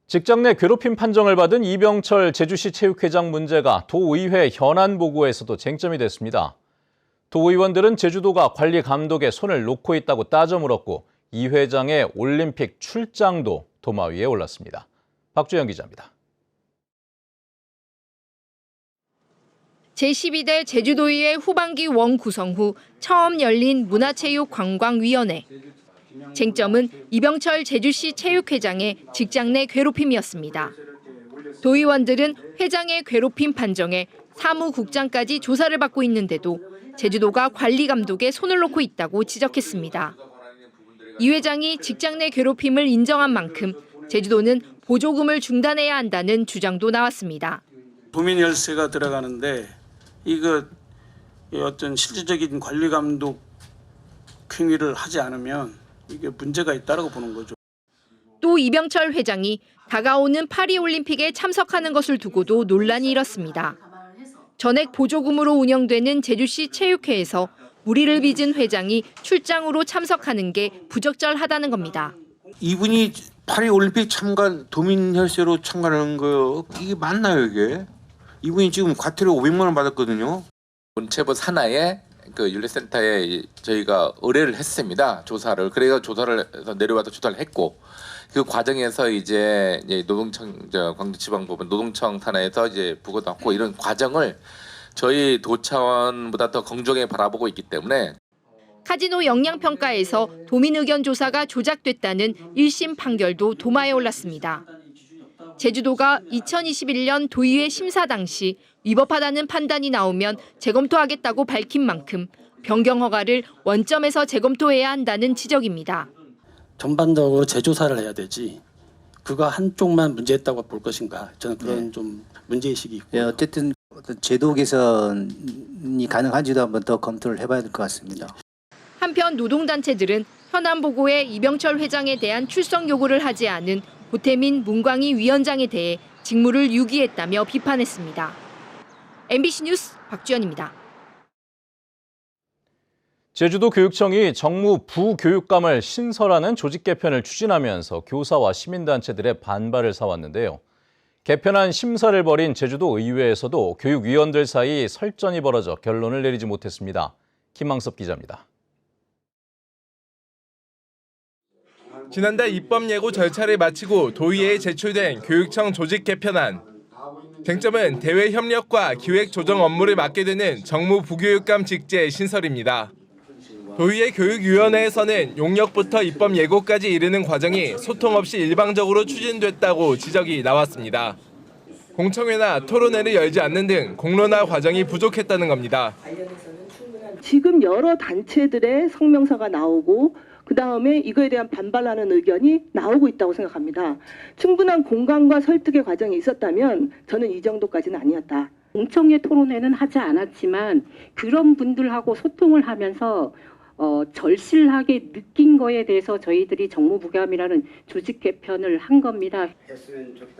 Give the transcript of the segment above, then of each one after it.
직장 내 괴롭힘 판정을 받은 이병철 제주시 체육회장 문제가 도의회 현안 보고에서도 쟁점이 됐습니다. 도의원들은 제주도가 관리 감독에 손을 놓고 있다고 따져 물었고 이 회장의 올림픽 출장도 도마 위에 올랐습니다. 박주영 기자입니다. 제12대 제주도의회 후반기 원 구성 후 처음 열린 문화체육관광위원회. 쟁점은 이병철 제주시 체육회장의 직장 내 괴롭힘이었습니다. 도의원들은 회장의 괴롭힘 판정에 사무국장까지 조사를 받고 있는데도 제주도가 관리 감독에 손을 놓고 있다고 지적했습니다. 이 회장이 직장 내 괴롭힘을 인정한 만큼 제주도는 보조금을 중단해야 한다는 주장도 나왔습니다. 도민 혈세가 들어가는데 이거 어떤 실질적인 관리 감독 행위를 하지 않으면 이게 문제가 있다고 보는 거죠. 또 이병철 회장이 다가오는 파리올림픽에 참석하는 것을 두고도 논란이 일었습니다. 전액 보조금으로 운영되는 제주시 체육회에서 무리를 빚은 회장이 출장으로 참석하는 게 부적절하다는 겁니다. 이분이 파리올림픽 참관, 도민 혈세로 참관하는 거요. 이게 맞나요, 이게? 이분이 지금 과태료 500만 원 받았거든요. 문체부 산하에 그 윤리센터에 저희가 의뢰를 했습니다. 조사를. 그래서 조사를 해서 내려와서 조사를 했고 그 과정에서 이제 노동청 광주지방법원 노동청 산하에서 이제 부고도 하고 이런 과정을 저희 도 차원보다 더 공정하게 바라보고 있기 때문에 카지노 역량평가에서 도민 의견 조사가 조작됐다는 1심 판결도 도마에 올랐습니다. 제주도가 2021년 도의회 심사 당시 위법하다는 판단이 나오면 재검토하겠다고 밝힌 만큼 변경 허가를 원점에서 재검토해야 한다는 지적입니다. 전반적으로 재조사를 해야 되지 그거 한쪽만 문제했다고 볼 것인가 저는 그런 좀 문제의식이 있고. 예, 어쨌든 제도 개선이 가능한지도 한번 더 검토를 해봐야 될 것 같습니다. 한편 노동단체들은 현안 보고에 이병철 회장에 대한 출석 요구를 하지 않은 고태민 문광희 위원장에 대해 직무를 유기했다며 비판했습니다. MBC 뉴스 박주연입니다. 제주도 교육청이 정무 부교육감을 신설하는 조직 개편을 추진하면서 교사와 시민단체들의 반발을 사왔는데요. 개편안 심사를 벌인 제주도 의회에서도 교육위원들 사이 설전이 벌어져 결론을 내리지 못했습니다. 김항섭 기자입니다. 지난달 입법 예고 절차를 마치고 도의회에 제출된 교육청 조직 개편안. 쟁점은 대외 협력과 기획 조정 업무를 맡게 되는 정무 부교육감 직제 신설입니다. 도의회 교육위원회에서는 용역부터 입법 예고까지 이르는 과정이 소통 없이 일방적으로 추진됐다고 지적이 나왔습니다. 공청회나 토론회를 열지 않는 등 공론화 과정이 부족했다는 겁니다. 지금 여러 단체들의 성명서가 나오고 그다음에 이거에 대한 반발하는 의견이 나오고 있다고 생각합니다. 충분한 공감과 설득의 과정이 있었다면 저는 이 정도까지는 아니었다. 공청회 토론회는 하지 않았지만 그런 분들하고 소통을 하면서 절실하게 느낀 거에 대해서 저희들이 정무부감이라는 조직 개편을 한 겁니다.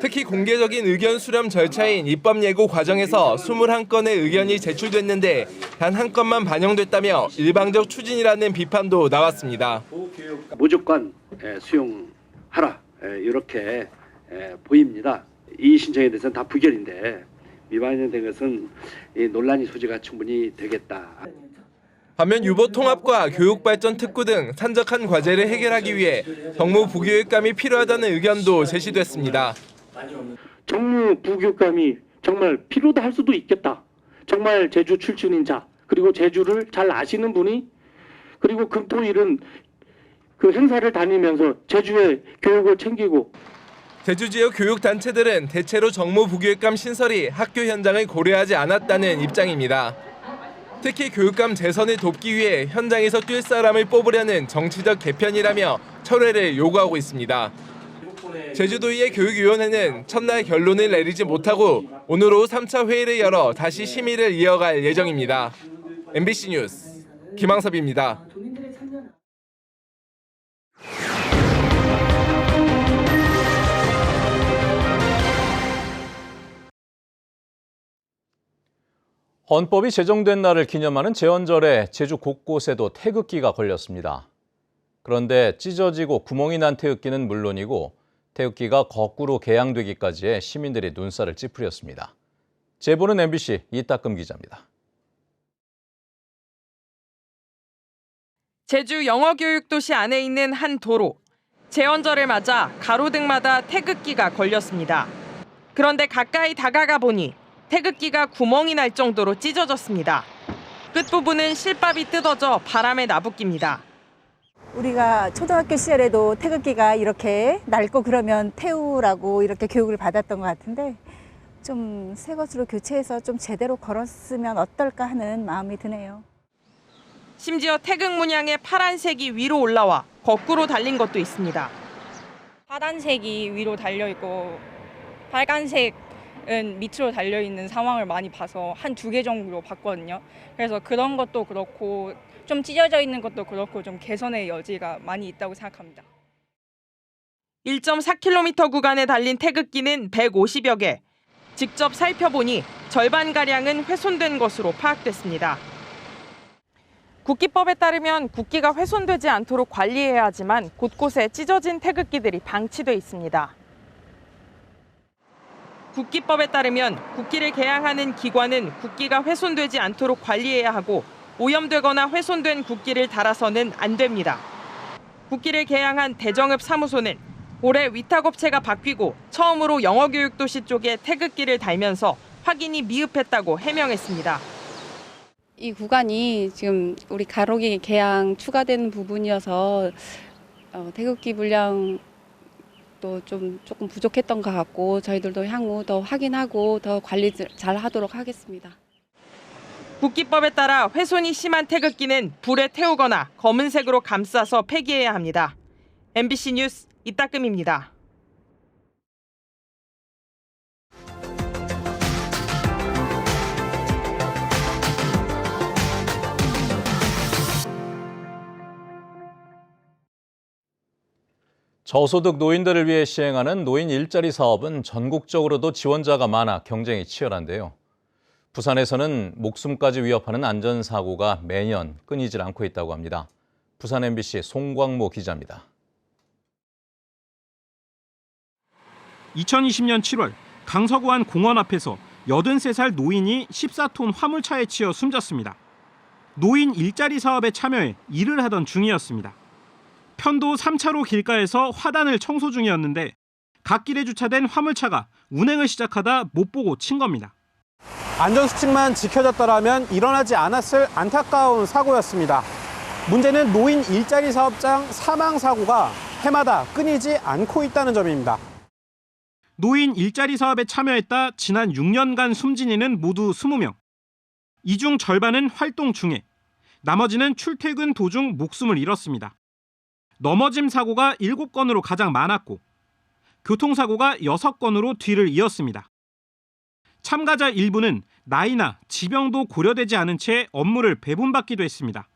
특히 공개적인 의견 수렴 절차인 입법 예고 과정에서 21건의 의견이 제출됐는데 단 한 건만 반영됐다며 일방적 추진이라는 비판도 나왔습니다. 무조건 수용하라 이렇게 보입니다. 이 신청에 대해서는 다 부결인데 위반이 된 것은 논란의 소지가 충분히 되겠다. 반면 유보통합과 교육발전특구 등 산적한 과제를 해결하기 위해 정무 부교육감이 필요하다는 의견도 제시됐습니다. 정무 부교육감이 정말 필요도 할 수도 있겠다. 정말 제주 출신인 자 그리고 제주를 잘 아시는 분이 그리고 금토일은 그 행사를 다니면서 제주의 교육을 챙기고. 제주 지역 교육단체들은 대체로 정무 부교육감 신설이 학교 현장을 고려하지 않았다는 입장입니다. 특히 교육감 재선을 돕기 위해 현장에서 뛸 사람을 뽑으려는 정치적 개편이라며 철회를 요구하고 있습니다. 제주도의회 교육위원회는 첫날 결론을 내리지 못하고 오늘 오후 3차 회의를 열어 다시 심의를 이어갈 예정입니다. MBC 뉴스 김항섭입니다. 헌법이 제정된 날을 기념하는 제헌절에 제주 곳곳에도 태극기가 걸렸습니다. 그런데 찢어지고 구멍이 난 태극기는 물론이고 태극기가 거꾸로 개양되기까지 해 시민들이 눈살을 찌푸렸습니다. 제보는 MBC 이따금 기자입니다. 제주 영어교육도시 안에 있는 한 도로. 제헌절을 맞아 가로등마다 태극기가 걸렸습니다. 그런데 가까이 다가가 보니 태극기가 구멍이 날 정도로 찢어졌습니다. 끝부분은 실밥이 뜯어져 바람에 나부낍니다. 우리가 초등학교 시절에도 태극기가 이렇게 낡고 그러면 태우라고 이렇게 교육을 받았던 것 같은데 좀 새 것으로 교체해서 좀 제대로 걸었으면 어떨까 하는 마음이 드네요. 심지어 태극 문양의 파란색이 위로 올라와 거꾸로 달린 것도 있습니다. 파란색이 위로 달려있고 빨간색은 밑으로 달려있는 상황을 많이 봐서 한 2개 정도로 봤거든요. 그래서 그런 것도 그렇고 좀 찢어져 있는 것도 그렇고 좀 개선의 여지가 많이 있다고 생각합니다. 1.4km 구간에 달린 태극기는 150여 개. 직접 살펴보니 절반가량은 훼손된 것으로 파악됐습니다. 국기법에 따르면 국기가 훼손되지 않도록 관리해야 하지만 곳곳에 찢어진 태극기들이 방치돼 있습니다. 국기법에 따르면 국기를 개양하는 기관은 국기가 훼손되지 않도록 관리해야 하고 오염되거나 훼손된 국기를 달아서는 안 됩니다. 국기를 개양한 대정읍 사무소는 올해 위탁업체가 바뀌고 처음으로 영어교육도시 쪽에 태극기를 달면서 확인이 미흡했다고 해명했습니다. 이 구간이 지금 우리 가로기 개양 추가되는 부분이어서 태극기 분량도 조금 부족했던 것 같고 저희들도 향후 더 확인하고 더 관리 잘 하도록 하겠습니다. 국기법에 따라 훼손이 심한 태극기는 불에 태우거나 검은색으로 감싸서 폐기해야 합니다. MBC 뉴스 이따금입니다. 저소득 노인들을 위해 시행하는 노인 일자리 사업은 전국적으로도 지원자가 많아 경쟁이 치열한데요. 부산에서는 목숨까지 위협하는 안전사고가 매년 끊이질 않고 있다고 합니다. 부산 MBC 송광모 기자입니다. 2020년 7월 강서구안 공원 앞에서 83살 노인이 14톤 화물차에 치여 숨졌습니다. 노인 일자리 사업에 참여해 일을 하던 중이었습니다. 편도 3차로 길가에서 화단을 청소 중이었는데 갓길에 주차된 화물차가 운행을 시작하다 못 보고 친 겁니다. 안전수칙만 지켜졌더라면 일어나지 않았을 안타까운 사고였습니다. 문제는 노인 일자리 사업장 사망 사고가 해마다 끊이지 않고 있다는 점입니다. 노인 일자리 사업에 참여했다 지난 6년간 숨진 이는 모두 20명. 이 중 절반은 활동 중에, 나머지는 출퇴근 도중 목숨을 잃었습니다. 넘어짐 사고가 7건으로 가장 많았고 교통사고가 6건으로 뒤를 이었습니다. 참가자 일부는 나이나 지병도 고려되지 않은 채 업무를 배분받기도 했습니다.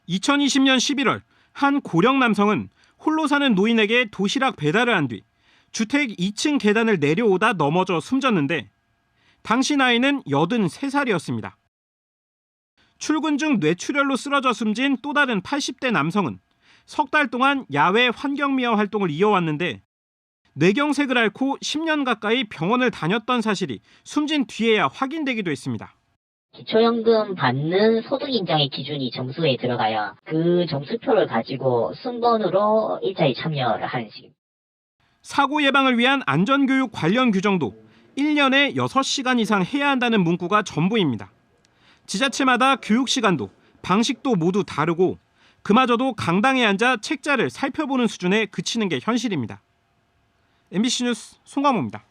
2020년 11월 한 고령 남성은 홀로 사는 노인에게 도시락 배달을 한 뒤 주택 2층 계단을 내려오다 넘어져 숨졌는데 당시 나이는 83살이었습니다. 출근 중 뇌출혈로 쓰러져 숨진 또 다른 80대 남성은 석 달 동안 야외 환경미화 활동을 이어왔는데 뇌경색을 앓고 10년 가까이 병원을 다녔던 사실이 숨진 뒤에야 확인되기도 했습니다. 기초연금 받는 소득인정의 기준이 점수에 들어가야 그 점수표를 가지고 순번으로 일자리 참여를 하는 식입니다. 사고 예방을 위한 안전교육 관련 규정도 1년에 6시간 이상 해야 한다는 문구가 전부입니다. 지자체마다 교육 시간도 방식도 모두 다르고 그마저도 강당에 앉아 책자를 살펴보는 수준에 그치는 게 현실입니다. MBC 뉴스 송광모입니다.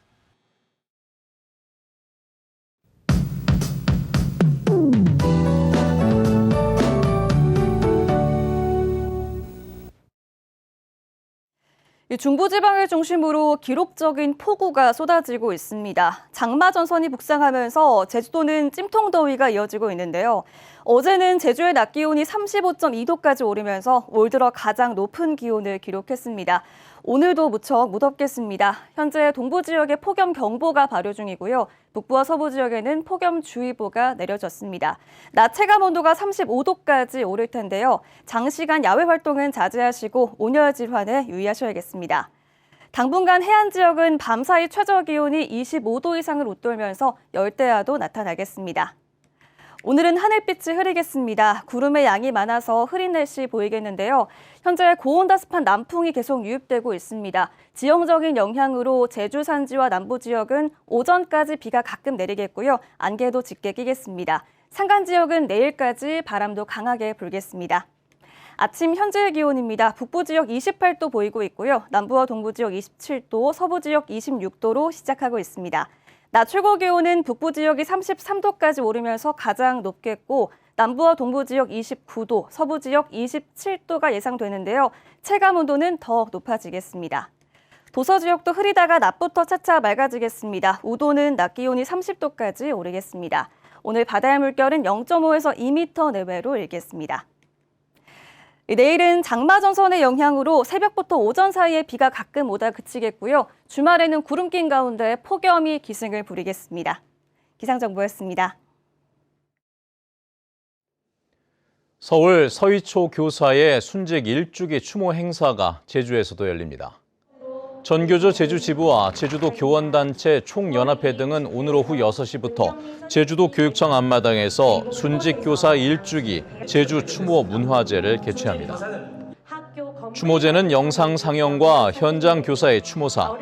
중부지방을 중심으로 기록적인 폭우가 쏟아지고 있습니다. 장마 전선이 북상하면서 제주도는 찜통더위가 이어지고 있는데요. 어제는 제주의 낮 기온이 35.2도까지 오르면서 올 들어 가장 높은 기온을 기록했습니다. 오늘도 무척 무덥겠습니다. 현재 동부 지역에 폭염경보가 발효 중이고요. 북부와 서부 지역에는 폭염주의보가 내려졌습니다. 낮 체감 온도가 35도까지 오를 텐데요. 장시간 야외 활동은 자제하시고 온열 질환에 유의하셔야겠습니다. 당분간 해안 지역은 밤사이 최저 기온이 25도 이상을 웃돌면서 열대야도 나타나겠습니다. 오늘은 하늘빛이 흐리겠습니다. 구름의 양이 많아서 흐린 날씨 보이겠는데요. 현재 고온다습한 남풍이 계속 유입되고 있습니다. 지형적인 영향으로 제주 산지와 남부 지역은 오전까지 비가 가끔 내리겠고요. 안개도 짙게 끼겠습니다. 산간 지역은 내일까지 바람도 강하게 불겠습니다. 아침 현재 기온입니다. 북부 지역 28도 보이고 있고요. 남부와 동부 지역 27도, 서부 지역 26도로 시작하고 있습니다. 낮 최고 기온은 북부 지역이 33도까지 오르면서 가장 높겠고 남부와 동부 지역 29도, 서부 지역 27도가 예상되는데요. 체감 온도는 더 높아지겠습니다. 도서 지역도 흐리다가 낮부터 차차 맑아지겠습니다. 우도는 낮 기온이 30도까지 오르겠습니다. 오늘 바다의 물결은 0.5에서 2m 내외로 일겠습니다. 내일은 장마전선의 영향으로 새벽부터 오전 사이에 비가 가끔 오다 그치겠고요. 주말에는 구름 낀 가운데 폭염이 기승을 부리겠습니다. 기상정보였습니다. 서울 서희초 교사의 순직 1주기 추모 행사가 제주에서도 열립니다. 전교조 제주지부와 제주도 교원단체 총연합회 등은 오늘 오후 6시부터 제주도 교육청 앞마당에서 순직 교사 1주기 제주 추모 문화제를 개최합니다. 추모제는 영상 상영과 현장 교사의 추모사,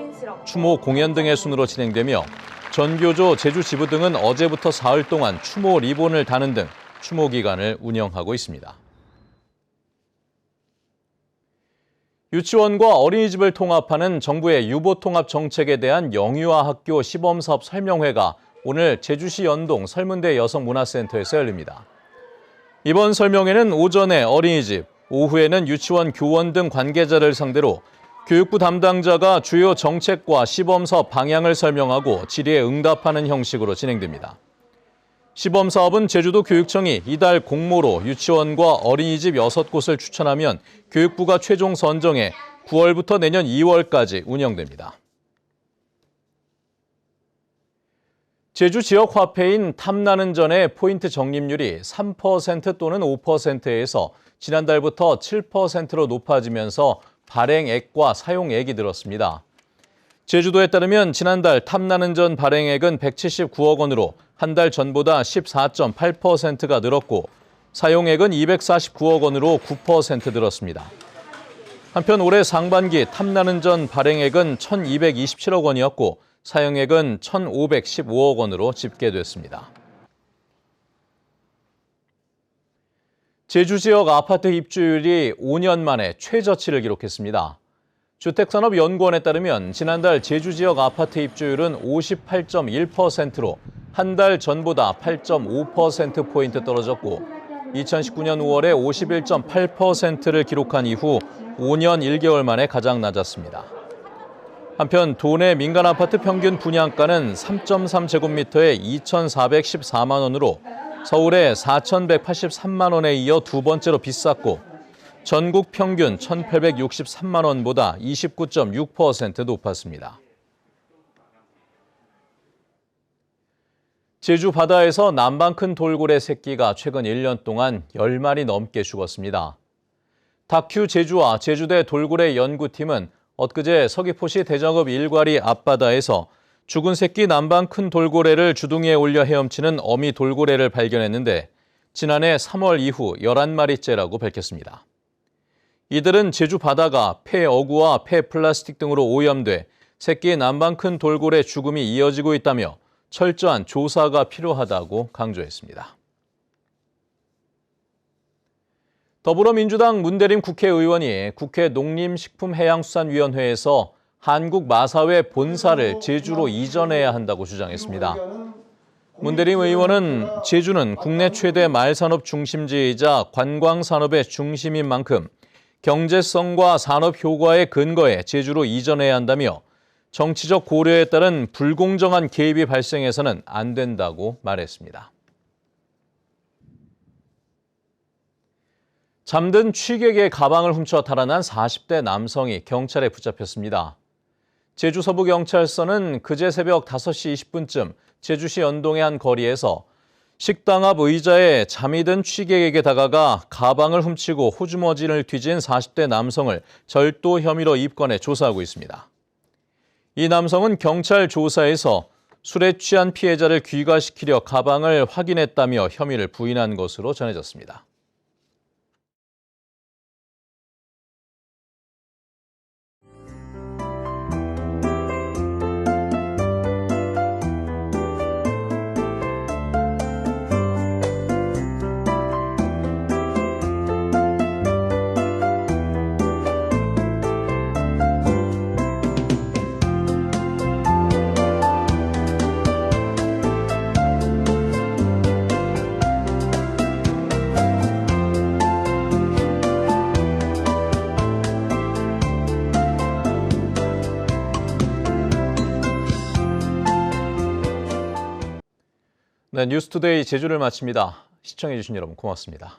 추모 공연 등의 순으로 진행되며 전교조 제주지부 등은 어제부터 사흘 동안 추모 리본을 다는 등 추모 기간을 운영하고 있습니다. 유치원과 어린이집을 통합하는 정부의 유보통합 정책에 대한 영유아 학교 시범사업 설명회가 오늘 제주시 연동 설문대 여성문화센터에서 열립니다. 이번 설명회는 오전에 어린이집, 오후에는 유치원 교원 등 관계자를 상대로 교육부 담당자가 주요 정책과 시범사업 방향을 설명하고 질의에 응답하는 형식으로 진행됩니다. 시범사업은 제주도 교육청이 이달 공모로 유치원과 어린이집 6곳을 추천하면 교육부가 최종 선정해 9월부터 내년 2월까지 운영됩니다. 제주 지역 화폐인 탐나는 전의 포인트 적립률이 3% 또는 5%에서 지난달부터 7%로 높아지면서 발행액과 사용액이 늘었습니다. 제주도에 따르면 지난달 탐나는 전 발행액은 179억 원으로 한 달 전보다 14.8%가 늘었고 사용액은 249억 원으로 9% 늘었습니다. 한편 올해 상반기 탐나는 전 발행액은 1,227억 원이었고 사용액은 1,515억 원으로 집계됐습니다. 제주 지역 아파트 입주율이 5년 만에 최저치를 기록했습니다. 주택산업연구원에 따르면 지난달 제주 지역 아파트 입주율은 58.1%로 한 달 전보다 8.5%포인트 떨어졌고 2019년 5월에 51.8%를 기록한 이후 5년 1개월 만에 가장 낮았습니다. 한편 도내 민간 아파트 평균 분양가는 3.3제곱미터에 2,414만 원으로 서울의 4,183만 원에 이어 두 번째로 비쌌고 전국 평균 1,863만 원보다 29.6% 높았습니다. 제주 바다에서 남방 큰 돌고래 새끼가 최근 1년 동안 10마리 넘게 죽었습니다. 다큐 제주와 제주대 돌고래 연구팀은 엊그제 서귀포시 대정읍 일과리 앞바다에서 죽은 새끼 남방 큰 돌고래를 주둥이에 올려 헤엄치는 어미 돌고래를 발견했는데 지난해 3월 이후 11마리째라고 밝혔습니다. 이들은 제주 바다가 폐 어구와 폐 플라스틱 등으로 오염돼 새끼 남방 큰 돌고래 죽음이 이어지고 있다며 철저한 조사가 필요하다고 강조했습니다. 더불어민주당 문대림 국회의원이 국회 농림식품해양수산위원회에서 한국 마사회 본사를 제주로 이전해야 한다고 주장했습니다. 문대림 의원은 제주는 국내 최대 말산업 중심지이자 관광산업의 중심인 만큼 경제성과 산업 효과에 근거해 제주로 이전해야 한다며 정치적 고려에 따른 불공정한 개입이 발생해서는 안 된다고 말했습니다. 잠든 취객의 가방을 훔쳐 달아난 40대 남성이 경찰에 붙잡혔습니다. 제주 서부경찰서는 그제 새벽 5시 20분쯤 제주시 연동의 한 거리에서 식당 앞 의자에 잠이 든 취객에게 다가가 가방을 훔치고 호주머니를 뒤진 40대 남성을 절도 혐의로 입건해 조사하고 있습니다. 이 남성은 경찰 조사에서 술에 취한 피해자를 귀가시키려 가방을 확인했다며 혐의를 부인한 것으로 전해졌습니다. 네, 뉴스투데이 제주를 마칩니다. 시청해주신 여러분 고맙습니다.